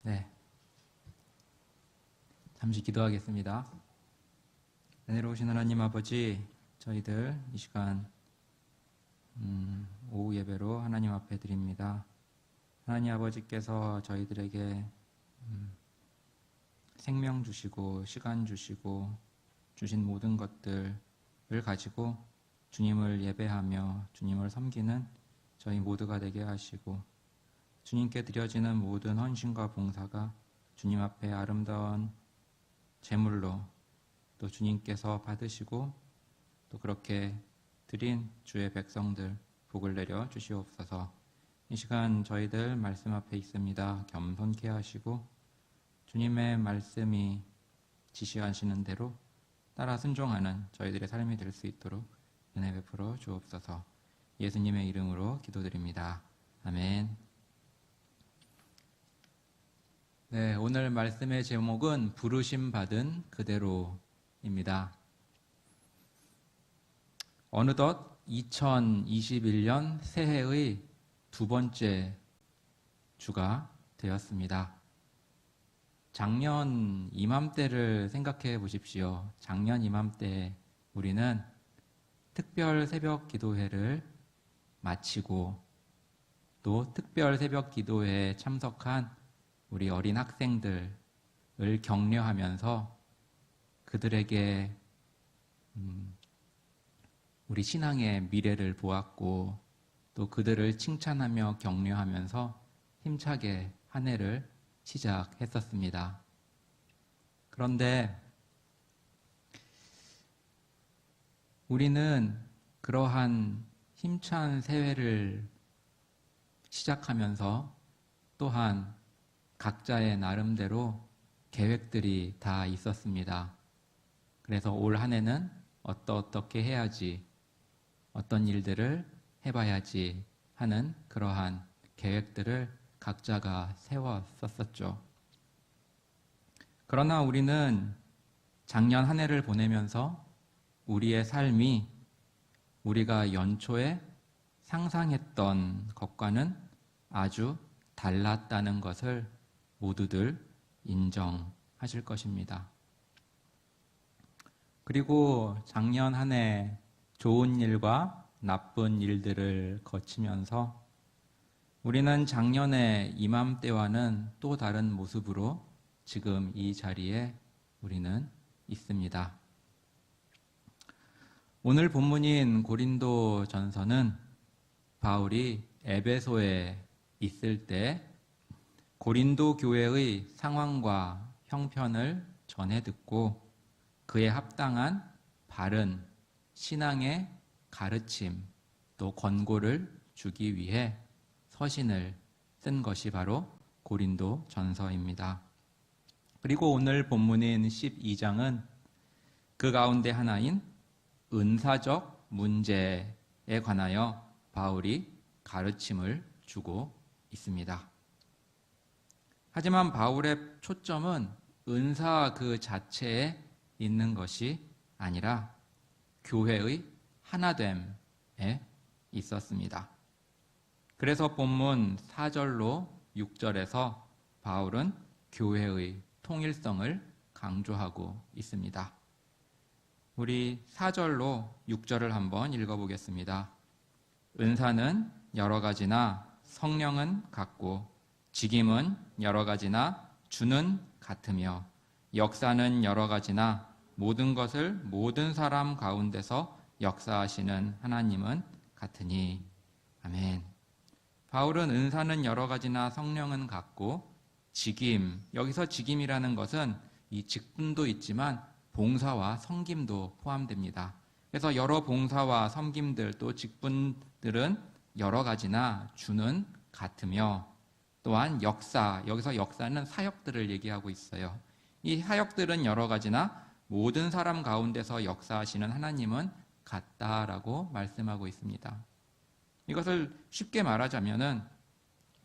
네, 잠시 기도하겠습니다. 은혜로우신 하나님 아버지, 저희들 이 시간 오후 예배로 하나님 앞에 드립니다. 하나님 아버지께서 저희들에게 생명 주시고 시간 주시고 주신 모든 것들을 가지고 주님을 예배하며 주님을 섬기는 저희 모두가 되게 하시고, 주님께 드려지는 모든 헌신과 봉사가 주님 앞에 아름다운 제물로 또 주님께서 받으시고, 또 그렇게 드린 주의 백성들 복을 내려 주시옵소서. 이 시간 저희들 말씀 앞에 있습니다. 겸손케 하시고 주님의 말씀이 지시하시는 대로 따라 순종하는 저희들의 삶이 될 수 있도록 은혜 베풀어 주옵소서. 예수님의 이름으로 기도드립니다. 아멘. 네, 오늘 말씀의 제목은 부르심 받은 그대로입니다. 어느덧 2021년 새해의 두 번째 주가 되었습니다. 작년 이맘때를 생각해 보십시오. 작년 이맘때 우리는 특별 새벽 기도회를 마치고 또 특별 새벽 기도회에 참석한 우리 어린 학생들을 격려하면서 그들에게 우리 신앙의 미래를 보았고, 또 그들을 칭찬하며 격려하면서 힘차게 한 해를 시작했었습니다. 그런데 우리는 그러한 힘찬 새해를 시작하면서 또한 각자의 나름대로 계획들이 다 있었습니다. 그래서 올 한 해는 어떻게 해야지, 어떤 일들을 해봐야지 하는 그러한 계획들을 각자가 세웠었죠. 그러나 우리는 작년 한 해를 보내면서 우리의 삶이 우리가 연초에 상상했던 것과는 아주 달랐다는 것을 모두들 인정하실 것입니다. 그리고 작년 한 해 좋은 일과 나쁜 일들을 거치면서 우리는 작년의 이맘때와는 또 다른 모습으로 지금 이 자리에 우리는 있습니다. 오늘 본문인 고린도 전서는 바울이 에베소에 있을 때 고린도 교회의 상황과 형편을 전해 듣고 그에 합당한 바른 신앙의 가르침 또 권고를 주기 위해 서신을 쓴 것이 바로 고린도 전서입니다. 그리고 오늘 본문인 12장은 그 가운데 하나인 은사적 문제에 관하여 바울이 가르침을 주고 있습니다. 하지만 바울의 초점은 은사 그 자체에 있는 것이 아니라 교회의 하나됨에 있었습니다. 그래서 본문 4절로 6절에서 바울은 교회의 통일성을 강조하고 있습니다. 우리 4절로 6절을 한번 읽어보겠습니다. 은사는 여러 가지나 성령은 같고 직임은 여러 가지나 주는 같으며 역사는 여러 가지나 모든 것을 모든 사람 가운데서 역사하시는 하나님은 같으니. 아멘. 바울은 은사는 여러 가지나 성령은 같고 직임, 여기서 직임이라는 것은 이 직분도 있지만 봉사와 섬김도 포함됩니다. 그래서 여러 봉사와 섬김들 또 직분들은 여러 가지나 주는 같으며, 또한 역사, 여기서 역사는 사역들을 얘기하고 있어요. 이 사역들은 여러 가지나 모든 사람 가운데서 역사하시는 하나님은 같다라고 말씀하고 있습니다. 이것을 쉽게 말하자면은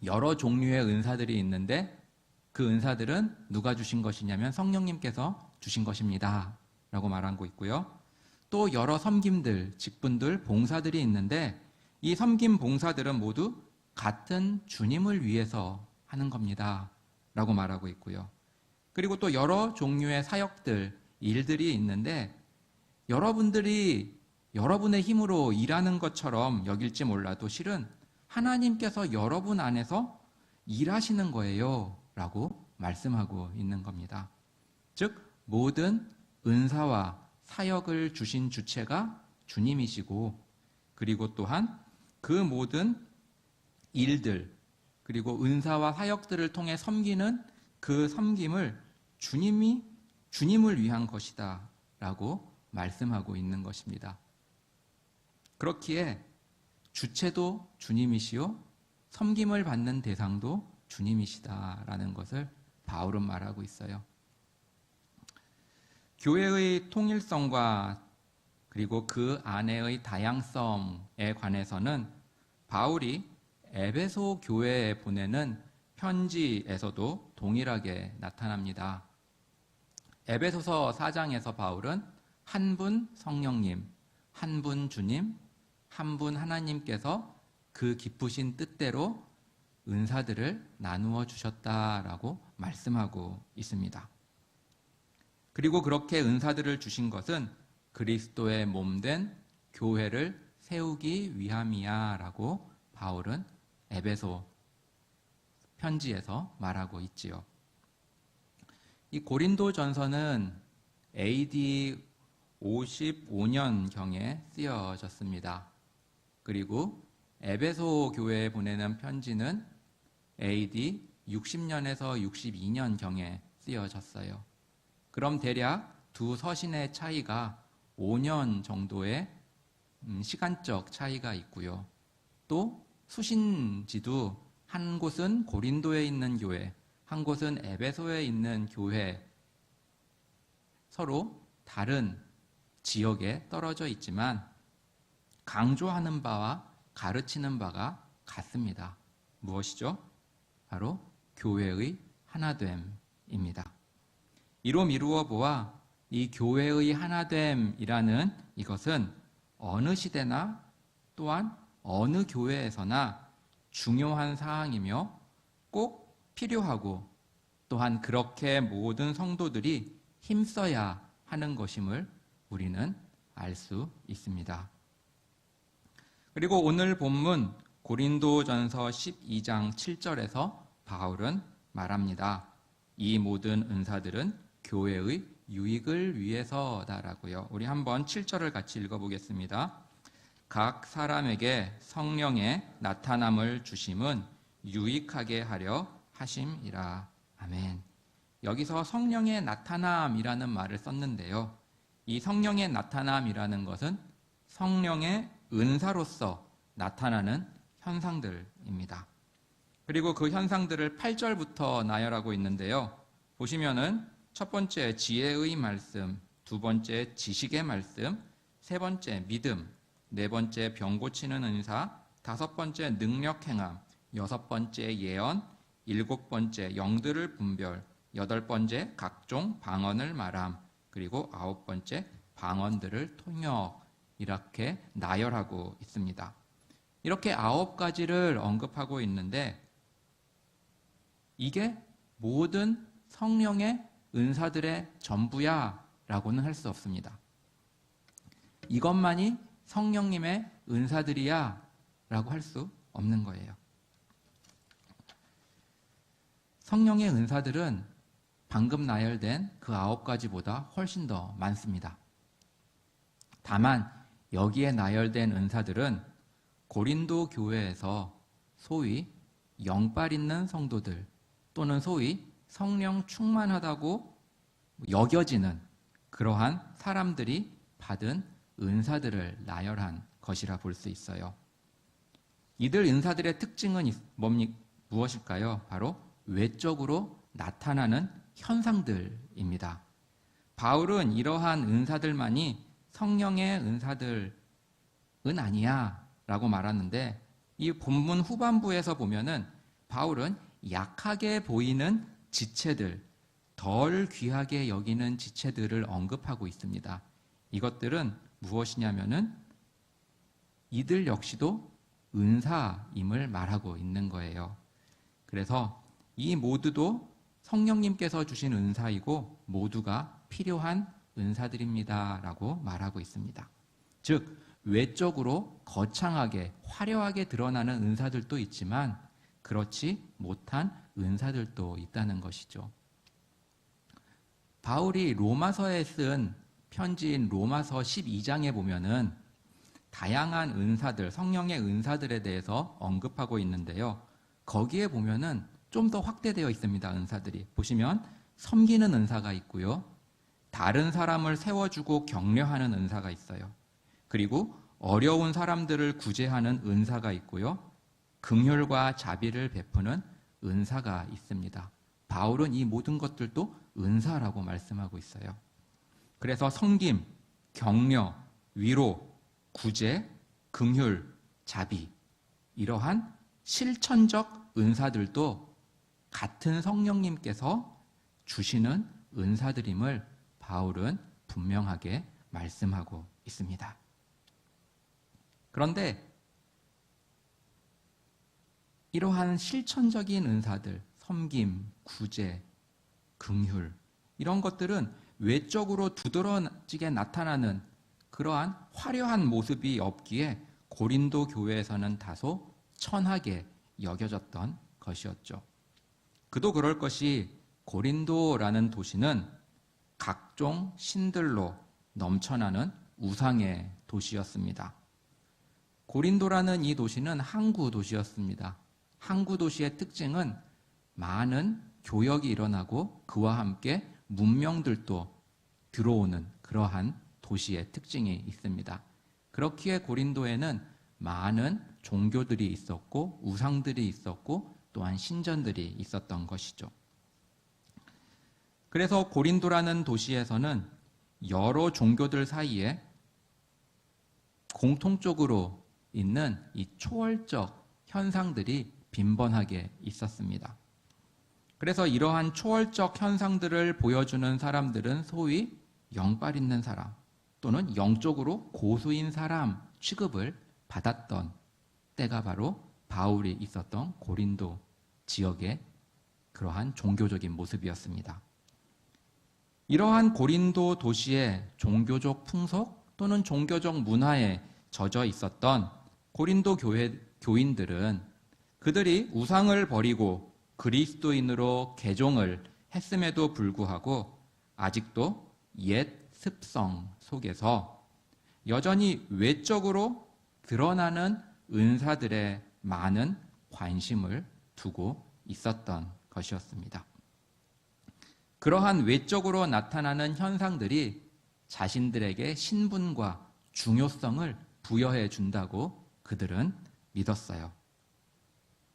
여러 종류의 은사들이 있는데 그 은사들은 누가 주신 것이냐면 성령님께서 주신 것입니다 라고 말하고 있고요. 또 여러 섬김들, 직분들, 봉사들이 있는데 이 섬김 봉사들은 모두 같은 주님을 위해서 하는 겁니다 라고 말하고 있고요. 그리고 또 여러 종류의 사역들, 일들이 있는데 여러분들이 여러분의 힘으로 일하는 것처럼 여길지 몰라도 실은 하나님께서 여러분 안에서 일하시는 거예요 라고 말씀하고 있는 겁니다. 즉 모든 은사와 사역을 주신 주체가 주님이시고, 그리고 또한 그 모든 일들, 그리고 은사와 사역들을 통해 섬기는 그 섬김을 주님을 위한 것이다 라고 말씀하고 있는 것입니다. 그렇기에 주체도 주님이시요 섬김을 받는 대상도 주님이시다라는 것을 바울은 말하고 있어요. 교회의 통일성과 그리고 그 안에의 다양성에 관해서는 바울이 에베소 교회에 보내는 편지에서도 동일하게 나타납니다. 에베소서 4장에서 바울은 한 분 성령님, 한 분 주님, 한 분 하나님께서 그 기쁘신 뜻대로 은사들을 나누어 주셨다라고 말씀하고 있습니다. 그리고 그렇게 은사들을 주신 것은 그리스도의 몸된 교회를 세우기 위함이야 라고 바울은 에베소 편지에서 말하고 있지요. 이 고린도전서는 AD 55년경에 쓰여졌습니다. 그리고 에베소 교회에 보내는 편지는 AD 60년에서 62년경에 쓰여졌어요. 그럼 대략 두 서신의 차이가 5년 정도의 시간적 차이가 있고요. 또 수신지도 한 곳은 고린도에 있는 교회, 한 곳은 에베소에 있는 교회, 서로 다른 지역에 떨어져 있지만 강조하는 바와 가르치는 바가 같습니다. 무엇이죠? 바로 교회의 하나됨입니다. 이로 미루어 보아 이 교회의 하나됨이라는 이것은 어느 시대나 또한 어느 교회에서나 중요한 사항이며 꼭 필요하고 또한 그렇게 모든 성도들이 힘써야 하는 것임을 우리는 알 수 있습니다. 그리고 오늘 본문 고린도전서 12장 7절에서 바울은 말합니다. 이 모든 은사들은 교회의 유익을 위해서다라고요. 우리 한번 7절을 같이 읽어보겠습니다. 각 사람에게 성령의 나타남을 주심은 유익하게 하려 하심이라. 아멘. 여기서 성령의 나타남이라는 말을 썼는데요. 이 성령의 나타남이라는 것은 성령의 은사로서 나타나는 현상들입니다. 그리고 그 현상들을 8절부터 나열하고 있는데요. 보시면은 첫 번째 지혜의 말씀, 두 번째 지식의 말씀, 세 번째 믿음, 네 번째 병 고치는 은사, 다섯 번째 능력 행함, 여섯 번째 예언, 일곱 번째 영들을 분별, 여덟 번째 각종 방언을 말함, 그리고 아홉 번째 방언들을 통역, 이렇게 나열하고 있습니다. 이렇게 아홉 가지를 언급하고 있는데 이게 모든 성령의 은사들의 전부야 라고는 할 수 없습니다. 이것만이 성령님의 은사들이야 라고 할 수 없는 거예요. 성령의 은사들은 방금 나열된 그 아홉 가지보다 훨씬 더 많습니다. 다만 여기에 나열된 은사들은 고린도 교회에서 소위 영빨 있는 성도들 또는 소위 성령 충만하다고 여겨지는 그러한 사람들이 받은 은사들을 나열한 것이라 볼 수 있어요. 이들 은사들의 특징은 무엇일까요? 바로 외적으로 나타나는 현상들입니다. 바울은 이러한 은사들만이 성령의 은사들은 아니야 라고 말하는데 이 본문 후반부에서 보면은 바울은 약하게 보이는 지체들, 덜 귀하게 여기는 지체들을 언급하고 있습니다. 이것들은 무엇이냐면은 이들 역시도 은사임을 말하고 있는 거예요. 그래서 이 모두도 성령님께서 주신 은사이고 모두가 필요한 은사들입니다 라고 말하고 있습니다. 즉 외적으로 거창하게 화려하게 드러나는 은사들도 있지만 그렇지 못한 은사들도 있다는 것이죠. 바울이 로마서에 쓴 편지인 로마서 12장에 보면은 다양한 은사들, 성령의 은사들에 대해서 언급하고 있는데요. 거기에 보면은 좀 더 확대되어 있습니다. 은사들이. 보시면 섬기는 은사가 있고요. 다른 사람을 세워주고 격려하는 은사가 있어요. 그리고 어려운 사람들을 구제하는 은사가 있고요. 긍휼과 자비를 베푸는 은사가 있습니다. 바울은 이 모든 것들도 은사라고 말씀하고 있어요. 그래서 섬김, 격려, 위로, 구제, 긍휼, 자비 이러한 실천적 은사들도 같은 성령님께서 주시는 은사들임을 바울은 분명하게 말씀하고 있습니다. 그런데 이러한 실천적인 은사들, 섬김, 구제, 긍휼 이런 것들은 외적으로 두드러지게 나타나는 그러한 화려한 모습이 없기에 고린도 교회에서는 다소 천하게 여겨졌던 것이었죠. 그도 그럴 것이 고린도라는 도시는 각종 신들로 넘쳐나는 우상의 도시였습니다. 고린도라는 이 도시는 항구 도시였습니다. 항구 도시의 특징은 많은 교역이 일어나고 그와 함께 문명들도 들어오는 그러한 도시의 특징이 있습니다. 그렇기에 고린도에는 많은 종교들이 있었고 우상들이 있었고 또한 신전들이 있었던 것이죠. 그래서 고린도라는 도시에서는 여러 종교들 사이에 공통적으로 있는 이 초월적 현상들이 빈번하게 있었습니다. 그래서 이러한 초월적 현상들을 보여주는 사람들은 소위 영빨 있는 사람 또는 영적으로 고수인 사람 취급을 받았던 때가 바로 바울이 있었던 고린도 지역의 그러한 종교적인 모습이었습니다. 이러한 고린도 도시의 종교적 풍속 또는 종교적 문화에 젖어 있었던 고린도 교인들은 그들이 우상을 버리고 그리스도인으로 개종을 했음에도 불구하고 아직도 옛 습성 속에서 여전히 외적으로 드러나는 은사들에 많은 관심을 두고 있었던 것이었습니다. 그러한 외적으로 나타나는 현상들이 자신들에게 신분과 중요성을 부여해 준다고 그들은 믿었어요.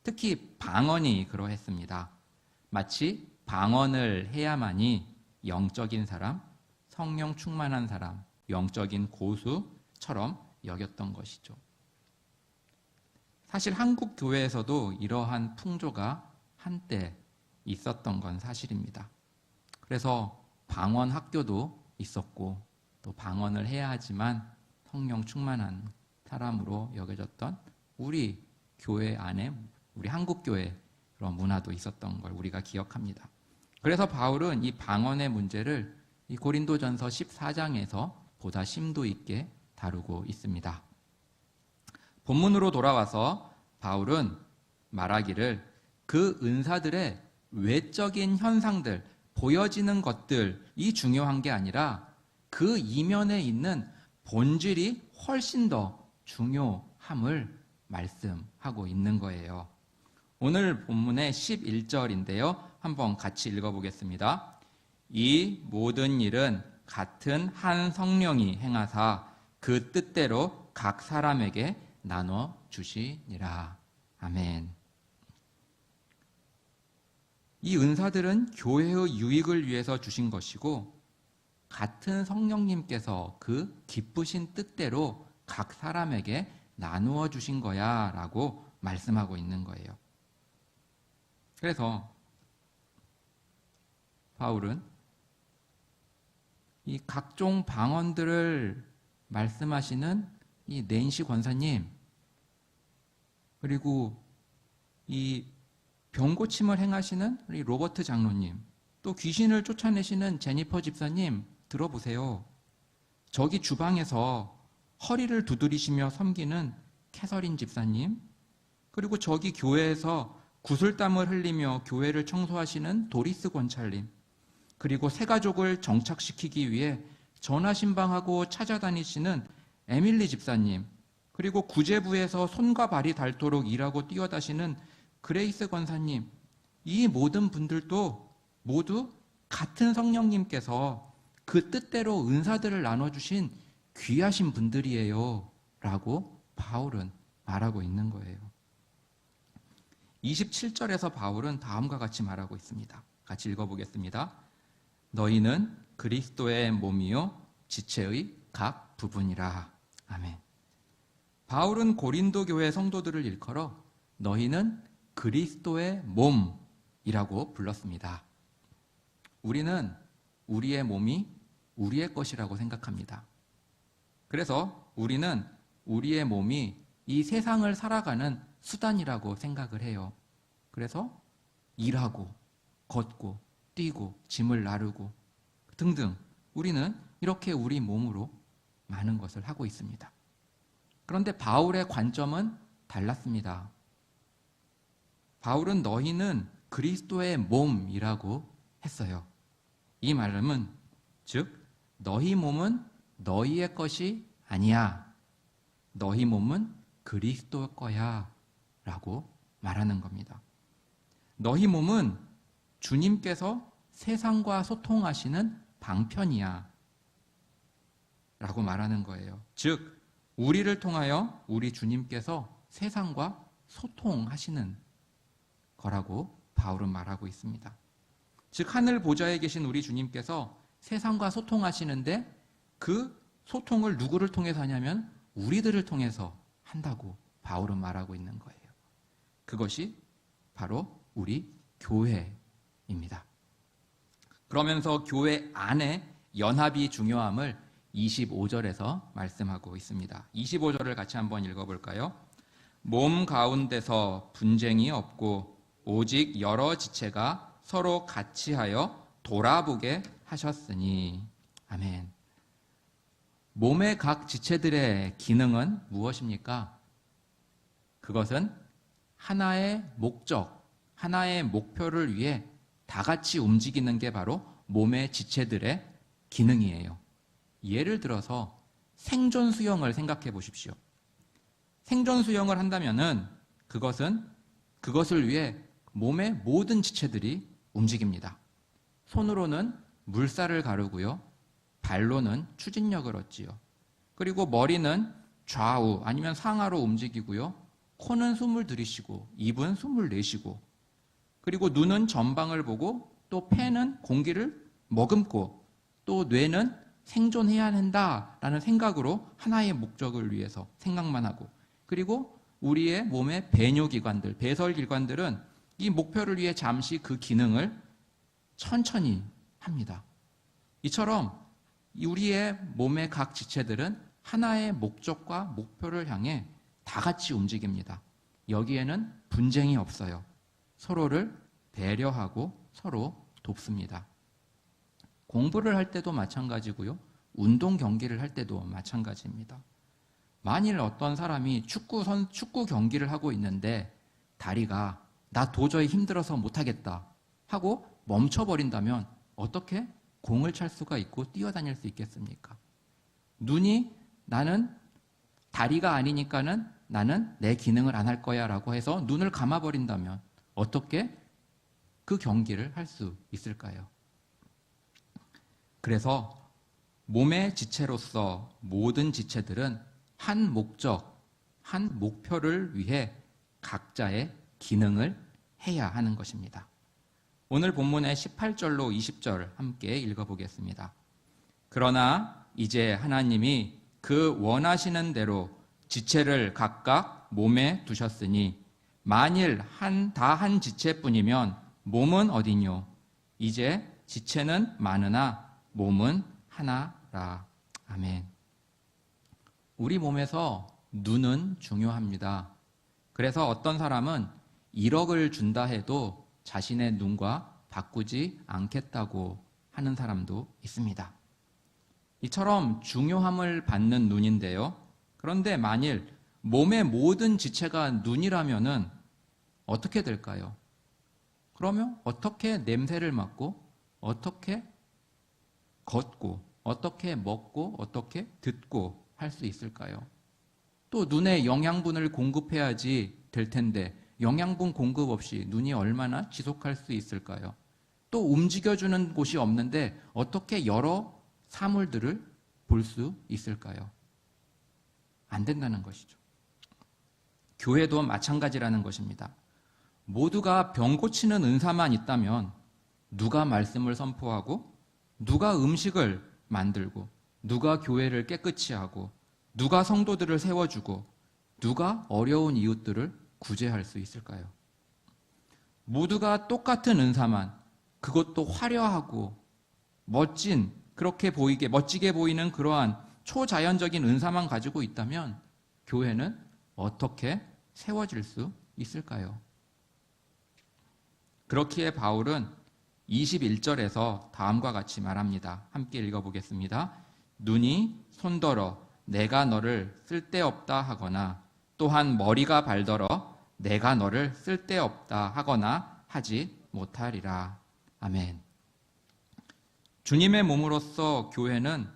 특히 방언이 그러했습니다. 마치 방언을 해야만이 영적인 사람, 성령 충만한 사람, 영적인 고수처럼 여겼던 것이죠. 사실 한국 교회에서도 이러한 풍조가 한때 있었던 건 사실입니다. 그래서 방언 학교도 있었고 또 방언을 해야 하지만 성령 충만한 사람으로 여겨졌던 우리 교회 안에 우리 한국 교회 그런 문화도 있었던 걸 우리가 기억합니다. 그래서 바울은 이 방언의 문제를 이 고린도전서 14장에서 보다 심도 있게 다루고 있습니다. 본문으로 돌아와서 바울은 말하기를 그 은사들의 외적인 현상들, 보여지는 것들이 중요한 게 아니라 그 이면에 있는 본질이 훨씬 더 중요함을 말씀하고 있는 거예요. 오늘 본문의 11절인데요. 한번 같이 읽어보겠습니다. 이 모든 일은 같은 한 성령이 행하사 그 뜻대로 각 사람에게 나눠 주시니라. 아멘. 이 은사들은 교회의 유익을 위해서 주신 것이고 같은 성령님께서 그 기쁘신 뜻대로 각 사람에게 나누어 주신 거야 라고 말씀하고 있는 거예요. 그래서 바울은 이 각종 방언들을 말씀하시는 이 낸시 권사님 그리고 이 병고침을 행하시는 우리 로버트 장로님, 또 귀신을 쫓아내시는 제니퍼 집사님 들어보세요. 저기 주방에서 허리를 두드리시며 섬기는 캐서린 집사님, 그리고 저기 교회에서 구슬땀을 흘리며 교회를 청소하시는 도리스 권찰님, 그리고 새 가족을 정착시키기 위해 전화신방하고 찾아다니시는 에밀리 집사님, 그리고 구제부에서 손과 발이 닳도록 일하고 뛰어다시는 그레이스 권사님, 이 모든 분들도 모두 같은 성령님께서 그 뜻대로 은사들을 나눠주신 귀하신 분들이에요 라고 바울은 말하고 있는 거예요. 27절에서 바울은 다음과 같이 말하고 있습니다. 같이 읽어보겠습니다. 너희는 그리스도의 몸이요 지체의 각 부분이라. 아멘. 바울은 고린도 교회 성도들을 일컬어 너희는 그리스도의 몸이라고 불렀습니다. 우리는 우리의 몸이 우리의 것이라고 생각합니다. 그래서 우리는 우리의 몸이 이 세상을 살아가는 수단이라고 생각을 해요. 그래서 일하고 걷고 뛰고 짐을 나르고 등등 우리는 이렇게 우리 몸으로 많은 것을 하고 있습니다. 그런데 바울의 관점은 달랐습니다. 바울은 너희는 그리스도의 몸이라고 했어요. 이 말은 즉 너희 몸은 너희의 것이 아니야. 너희 몸은 그리스도 거야 라고 말하는 겁니다. 너희 몸은 주님께서 세상과 소통하시는 방편이야 라고 말하는 거예요. 즉 우리를 통하여 우리 주님께서 세상과 소통하시는 거라고 바울은 말하고 있습니다. 즉 하늘 보좌에 계신 우리 주님께서 세상과 소통하시는데 그 소통을 누구를 통해서 하냐면 우리들을 통해서 한다고 바울은 말하고 있는 거예요. 그것이 바로 우리 교회입니다. 그러면서 교회 안에 연합이 중요함을 25절에서 말씀하고 있습니다. 25절을 같이 한번 읽어볼까요? 몸 가운데서 분쟁이 없고 오직 여러 지체가 서로 같이 하여 돌아보게 하셨으니. 아멘. 몸의 각 지체들의 기능은 무엇입니까? 그것은 하나의 목적, 하나의 목표를 위해 다 같이 움직이는 게 바로 몸의 지체들의 기능이에요. 예를 들어서 생존 수영을 생각해 보십시오. 생존 수영을 한다면은 그것을 위해 몸의 모든 지체들이 움직입니다. 손으로는 물살을 가르고요. 발로는 추진력을 얻지요. 그리고 머리는 좌우 아니면 상하로 움직이고요. 코는 숨을 들이쉬고 입은 숨을 내쉬고 그리고 눈은 전방을 보고 또 폐는 공기를 머금고 또 뇌는 생존해야 한다라는 생각으로 하나의 목적을 위해서 생각만 하고 그리고 우리의 몸의 배뇨기관들, 배설기관들은 이 목표를 위해 잠시 그 기능을 천천히 합니다. 이처럼 우리의 몸의 각 지체들은 하나의 목적과 목표를 향해 다 같이 움직입니다. 여기에는 분쟁이 없어요. 서로를 배려하고 서로 돕습니다. 공부를 할 때도 마찬가지고요. 운동 경기를 할 때도 마찬가지입니다. 만일 어떤 사람이 축구 경기를 하고 있는데 다리가 나 도저히 힘들어서 못하겠다 하고 멈춰버린다면 어떻게 공을 찰 수가 있고 뛰어다닐 수 있겠습니까? 눈이 나는 다리가 아니니까는 나는 내 기능을 안 할 거야 라고 해서 눈을 감아버린다면 어떻게 그 경기를 할 수 있을까요? 그래서 몸의 지체로서 모든 지체들은 한 목적, 한 목표를 위해 각자의 기능을 해야 하는 것입니다. 오늘 본문의 18절로 20절 함께 읽어보겠습니다. 그러나 이제 하나님이 그 원하시는 대로 지체를 각각 몸에 두셨으니 만일 다 한 지체뿐이면 몸은 어디뇨? 이제 지체는 많으나 몸은 하나라. 아멘. 우리 몸에서 눈은 중요합니다. 그래서 어떤 사람은 1억을 준다 해도 자신의 눈과 바꾸지 않겠다고 하는 사람도 있습니다. 이처럼 중요함을 받는 눈인데요. 그런데 만일 몸의 모든 지체가 눈이라면은 어떻게 될까요? 그러면 어떻게 냄새를 맡고, 어떻게 걷고, 어떻게 먹고, 어떻게 듣고 할 수 있을까요? 또 눈에 영양분을 공급해야지 될 텐데 영양분 공급 없이 눈이 얼마나 지속할 수 있을까요? 또 움직여주는 곳이 없는데 어떻게 여러 사물들을 볼 수 있을까요? 안 된다는 것이죠. 교회도 마찬가지라는 것입니다. 모두가 병 고치는 은사만 있다면 누가 말씀을 선포하고, 누가 음식을 만들고, 누가 교회를 깨끗이 하고, 누가 성도들을 세워주고, 누가 어려운 이웃들을 구제할 수 있을까요? 모두가 똑같은 은사만, 그것도 화려하고 멋진, 그렇게 보이게 멋지게 보이는 그러한 초자연적인 은사만 가지고 있다면 교회는 어떻게 세워질 수 있을까요? 그렇기에 바울은 21절에서 다음과 같이 말합니다. 함께 읽어보겠습니다. 눈이 손더러 내가 너를 쓸데없다 하거나, 또한 머리가 발더러 내가 너를 쓸데없다 하거나 하지 못하리라. 아멘. 주님의 몸으로서 교회는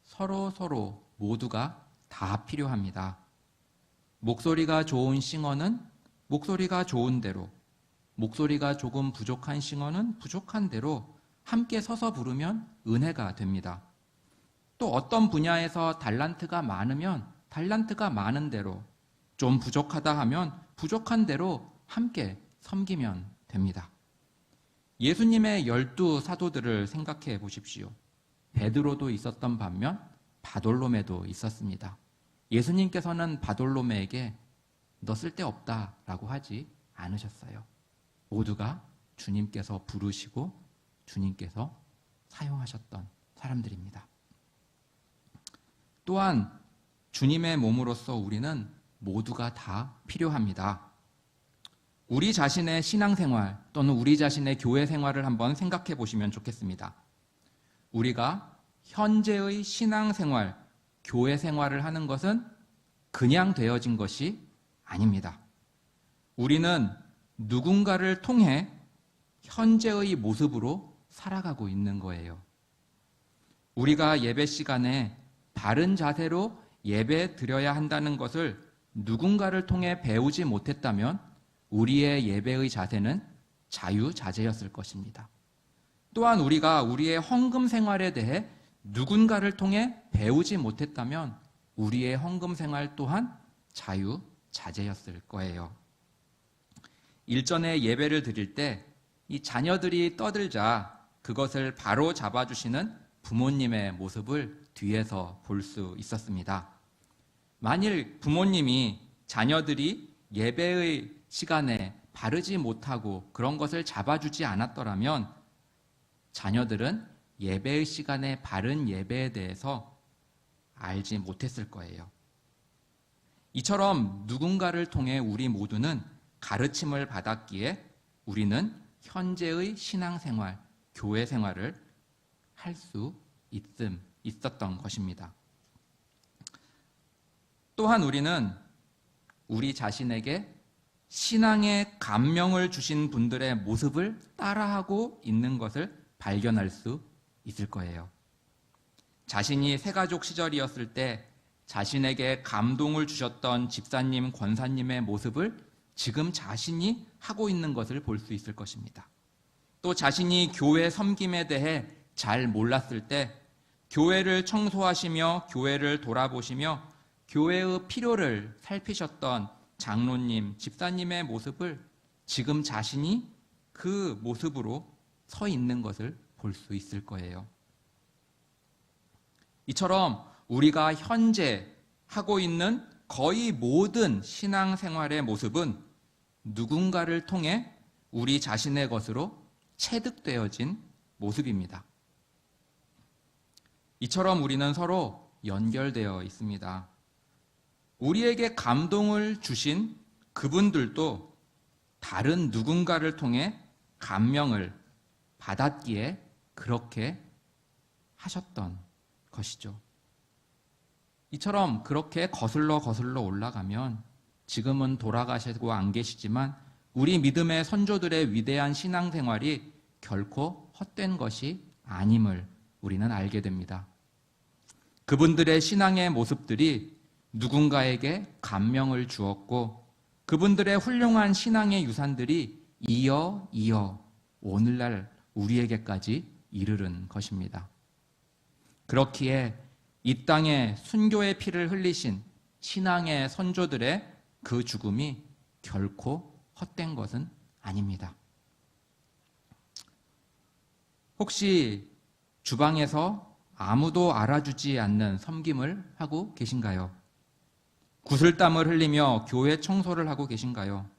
서로 모두가 다 필요합니다. 목소리가 좋은 싱어는 목소리가 좋은 대로, 목소리가 조금 부족한 싱어는 부족한 대로 함께 서서 부르면 은혜가 됩니다. 또 어떤 분야에서 달란트가 많으면 달란트가 많은 대로, 좀 부족하다 하면 부족한 대로 함께 섬기면 됩니다. 예수님의 12 사도들을 생각해 보십시오. 베드로도 있었던 반면 바돌로메도 있었습니다. 예수님께서는 바돌로메에게 너 쓸데없다라고 하지 않으셨어요. 모두가 주님께서 부르시고 주님께서 사용하셨던 사람들입니다. 또한 주님의 몸으로서 우리는 모두가 다 필요합니다. 우리 자신의 신앙생활 또는 우리 자신의 교회 생활을 한번 생각해 보시면 좋겠습니다. 우리가 현재의 신앙생활, 교회 생활을 하는 것은 그냥 되어진 것이 아닙니다. 우리는 누군가를 통해 현재의 모습으로 살아가고 있는 거예요. 우리가 예배 시간에 바른 자세로 예배 드려야 한다는 것을 누군가를 통해 배우지 못했다면 우리의 예배의 자세는 자유자재였을 것입니다. 또한 우리가 우리의 헌금 생활에 대해 누군가를 통해 배우지 못했다면 우리의 헌금 생활 또한 자유자재였을 거예요. 일전에 예배를 드릴 때 이 자녀들이 떠들자 그것을 바로 잡아주시는 부모님의 모습을 뒤에서 볼 수 있었습니다. 만일 부모님이 자녀들이 예배의 시간에 바르지 못하고 그런 것을 잡아주지 않았더라면 자녀들은 예배의 시간에 바른 예배에 대해서 알지 못했을 거예요. 이처럼 누군가를 통해 우리 모두는 가르침을 받았기에 우리는 현재의 신앙생활, 교회 생활을 할 수 있었던 것입니다. 또한 우리는 우리 자신에게 신앙의 감명을 주신 분들의 모습을 따라하고 있는 것을 발견할 수 있을 거예요. 자신이 새가족 시절이었을 때 자신에게 감동을 주셨던 집사님, 권사님의 모습을 지금 자신이 하고 있는 것을 볼 수 있을 것입니다. 또 자신이 교회 섬김에 대해 잘 몰랐을 때 교회를 청소하시며 교회를 돌아보시며 교회의 필요를 살피셨던 장로님, 집사님의 모습을 지금 자신이 그 모습으로 서 있는 것을 볼 수 있을 거예요. 이처럼 우리가 현재 하고 있는 거의 모든 신앙생활의 모습은 누군가를 통해 우리 자신의 것으로 체득되어진 모습입니다. 이처럼 우리는 서로 연결되어 있습니다. 우리에게 감동을 주신 그분들도 다른 누군가를 통해 감명을 받았기에 그렇게 하셨던 것이죠. 이처럼 그렇게 거슬러 올라가면 지금은 돌아가시고 안 계시지만 우리 믿음의 선조들의 위대한 신앙생활이 결코 헛된 것이 아님을 우리는 알게 됩니다. 그분들의 신앙의 모습들이 누군가에게 감명을 주었고 그분들의 훌륭한 신앙의 유산들이 이어 오늘날 우리에게까지 이르른 것입니다. 그렇기에 이 땅에 순교의 피를 흘리신 신앙의 선조들의 그 죽음이 결코 헛된 것은 아닙니다. 혹시 주방에서 아무도 알아주지 않는 섬김을 하고 계신가요? 구슬땀을 흘리며 교회 청소를 하고 계신가요?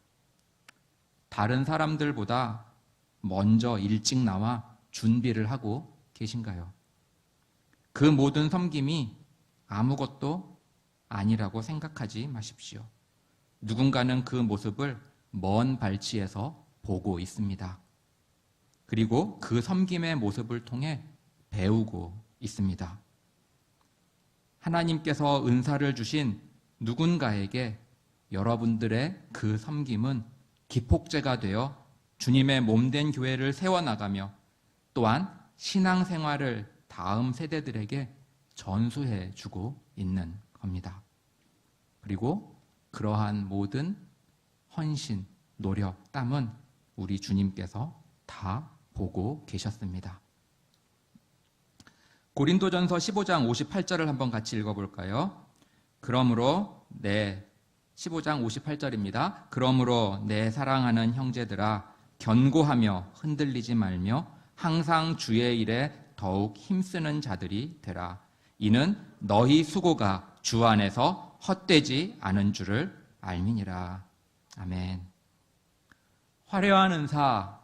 다른 사람들보다 먼저 일찍 나와 준비를 하고 계신가요? 그 모든 섬김이 아무것도 아니라고 생각하지 마십시오. 누군가는 그 모습을 먼 발치에서 보고 있습니다. 그리고 그 섬김의 모습을 통해 배우고 있습니다. 하나님께서 은사를 주신 누군가에게 여러분들의 그 섬김은 기폭제가 되어 주님의 몸된 교회를 세워나가며 또한 신앙생활을 다음 세대들에게 전수해 주고 있는 겁니다. 그리고 그러한 모든 헌신, 노력, 땀은 우리 주님께서 다 보고 계셨습니다. 고린도전서 15장 58절을 한번 같이 읽어볼까요? 그러므로 15장 58절입니다. 그러므로 내 사랑하는 형제들아 견고하며 흔들리지 말며 항상 주의 일에 더욱 힘쓰는 자들이 되라. 이는 너희 수고가 주 안에서 헛되지 않은 줄을 알미니라. 아멘. 화려한 은사,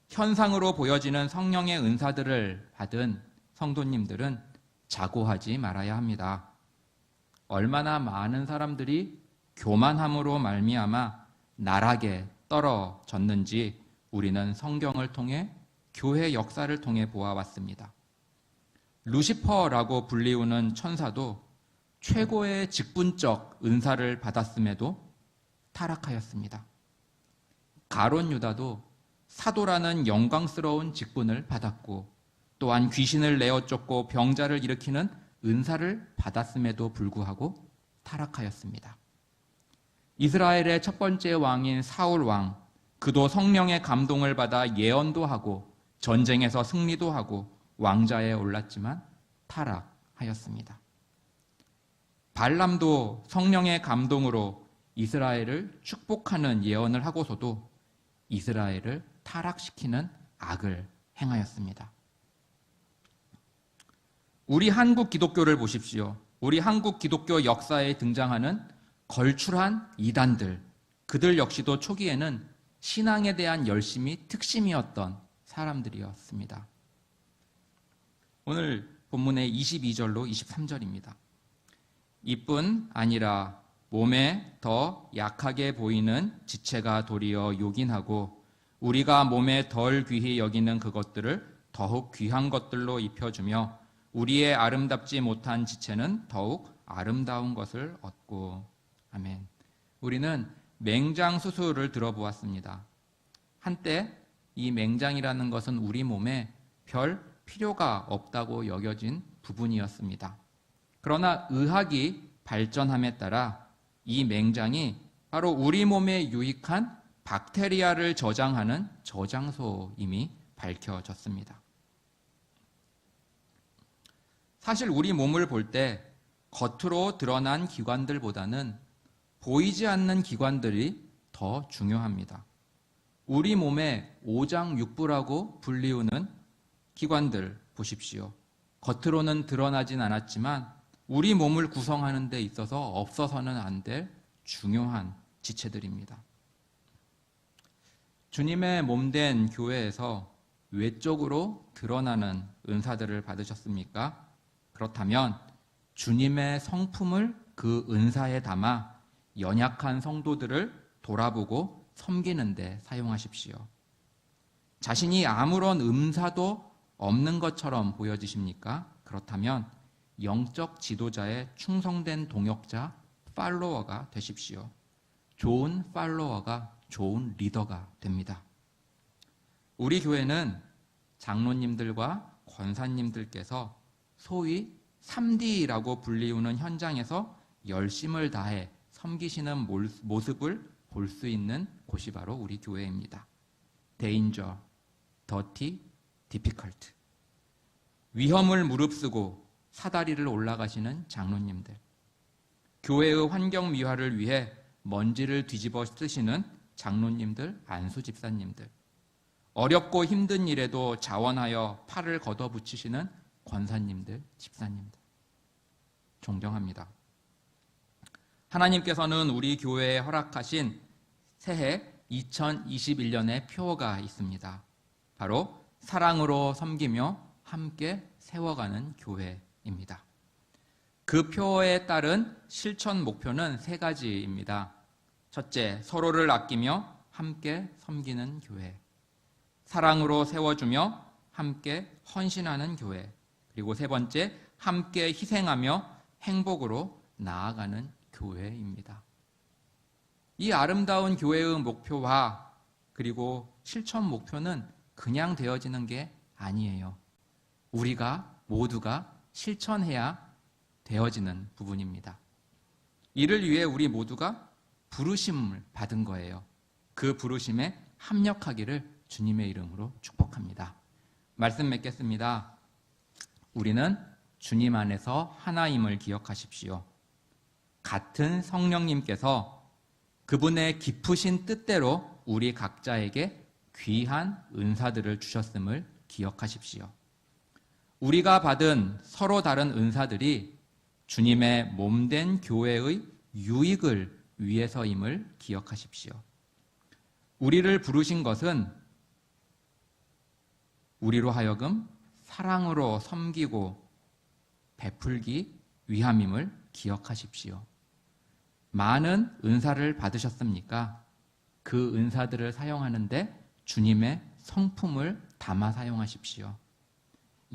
현상으로 보여지는 성령의 은사들을 받은 성도님들은 자고하지 말아야 합니다. 얼마나 많은 사람들이 교만함으로 말미암아 나락에 떨어졌는지 우리는 성경을 통해 교회 역사를 통해 보아왔습니다. 루시퍼라고 불리우는 천사도 최고의 직분적 은사를 받았음에도 타락하였습니다. 가룟 유다도 사도라는 영광스러운 직분을 받았고 또한 귀신을 내어 쫓고 병자를 일으키는 은사를 받았음에도 불구하고 타락하였습니다. 이스라엘의 첫 번째 왕인 사울 왕, 그도 성령의 감동을 받아 예언도 하고 전쟁에서 승리도 하고 왕좌에 올랐지만 타락하였습니다. 발람도 성령의 감동으로 이스라엘을 축복하는 예언을 하고서도 이스라엘을 타락시키는 악을 행하였습니다. 우리 한국 기독교를 보십시오. 우리 한국 기독교 역사에 등장하는 걸출한 이단들, 그들 역시도 초기에는 신앙에 대한 열심이 특심이었던 사람들이었습니다. 오늘 본문의 22절로 23절입니다. 이뿐 아니라 몸에 더 약하게 보이는 지체가 도리어 요긴하고 우리가 몸에 덜 귀히 여기는 그것들을 더욱 귀한 것들로 입혀주며 우리의 아름답지 못한 지체는 더욱 아름다운 것을 얻고. 아멘. 우리는 맹장 수술을 들어보았습니다. 한때 이 맹장이라는 것은 우리 몸에 별 필요가 없다고 여겨진 부분이었습니다. 그러나 의학이 발전함에 따라 이 맹장이 바로 우리 몸에 유익한 박테리아를 저장하는 저장소임이 밝혀졌습니다. 사실 우리 몸을 볼 때 겉으로 드러난 기관들보다는 보이지 않는 기관들이 더 중요합니다. 우리 몸의 오장육부라고 불리우는 기관들 보십시오. 겉으로는 드러나진 않았지만 우리 몸을 구성하는 데 있어서 없어서는 안 될 중요한 지체들입니다. 주님의 몸된 교회에서 외적으로 드러나는 은사들을 받으셨습니까? 그렇다면 주님의 성품을 그 은사에 담아 연약한 성도들을 돌아보고 섬기는 데 사용하십시오. 자신이 아무런 음사도 없는 것처럼 보여지십니까? 그렇다면 영적 지도자의 충성된 동역자, 팔로워가 되십시오. 좋은 팔로워가 좋은 리더가 됩니다. 우리 교회는 장로님들과 권사님들께서 소위 3D라고 불리우는 현장에서 열심을 다해 섬기시는 모습을 볼 수 있는 곳이 바로 우리 교회입니다. Danger, Dirty, Difficult. 위험을 무릅쓰고 사다리를 올라가시는 장로님들, 교회의 환경 미화를 위해 먼지를 뒤집어 쓰시는 장로님들, 안수 집사님들, 어렵고 힘든 일에도 자원하여 팔을 걷어붙이시는 권사님들, 집사님들. 존경합니다. 하나님께서는 우리 교회에 허락하신 새해 2021년의 표어가 있습니다. 바로 사랑으로 섬기며 함께 세워가는 교회입니다. 그 표어에 따른 실천 목표는 3가지입니다. 첫째, 서로를 아끼며 함께 섬기는 교회. 사랑으로 세워주며 함께 헌신하는 교회. 그리고 3번째, 함께 희생하며 행복으로 나아가는 교회입니다. 이 아름다운 교회의 목표와 그리고 실천 목표는 그냥 되어지는 게 아니에요. 우리가 모두가 실천해야 되어지는 부분입니다. 이를 위해 우리 모두가 부르심을 받은 거예요. 그 부르심에 합력하기를 주님의 이름으로 축복합니다. 말씀 맺겠습니다. 우리는 주님 안에서 하나임을 기억하십시오. 같은 성령님께서 그분의 깊으신 뜻대로 우리 각자에게 귀한 은사들을 주셨음을 기억하십시오. 우리가 받은 서로 다른 은사들이 주님의 몸된 교회의 유익을 위해서임을 기억하십시오. 우리를 부르신 것은 우리로 하여금 사랑으로 섬기고 베풀기 위함임을 기억하십시오. 많은 은사를 받으셨습니까? 그 은사들을 사용하는데 주님의 성품을 담아 사용하십시오.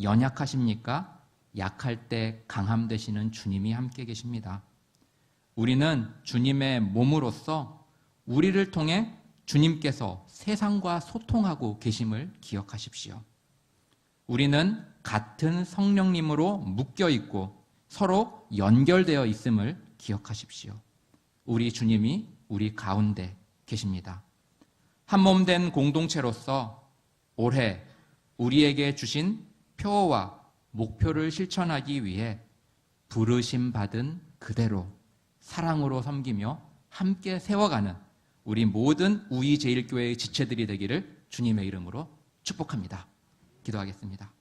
연약하십니까? 약할 때 강함 되시는 주님이 함께 계십니다. 우리는 주님의 몸으로서 우리를 통해 주님께서 세상과 소통하고 계심을 기억하십시오. 우리는 같은 성령님으로 묶여 있고 서로 연결되어 있음을 기억하십시오. 우리 주님이 우리 가운데 계십니다. 한몸된 공동체로서 올해 우리에게 주신 표어와 목표를 실천하기 위해 부르심 받은 그대로 사랑으로 섬기며 함께 세워가는 우리 모든 우이제일교회의 지체들이 되기를 주님의 이름으로 축복합니다. 기도하겠습니다.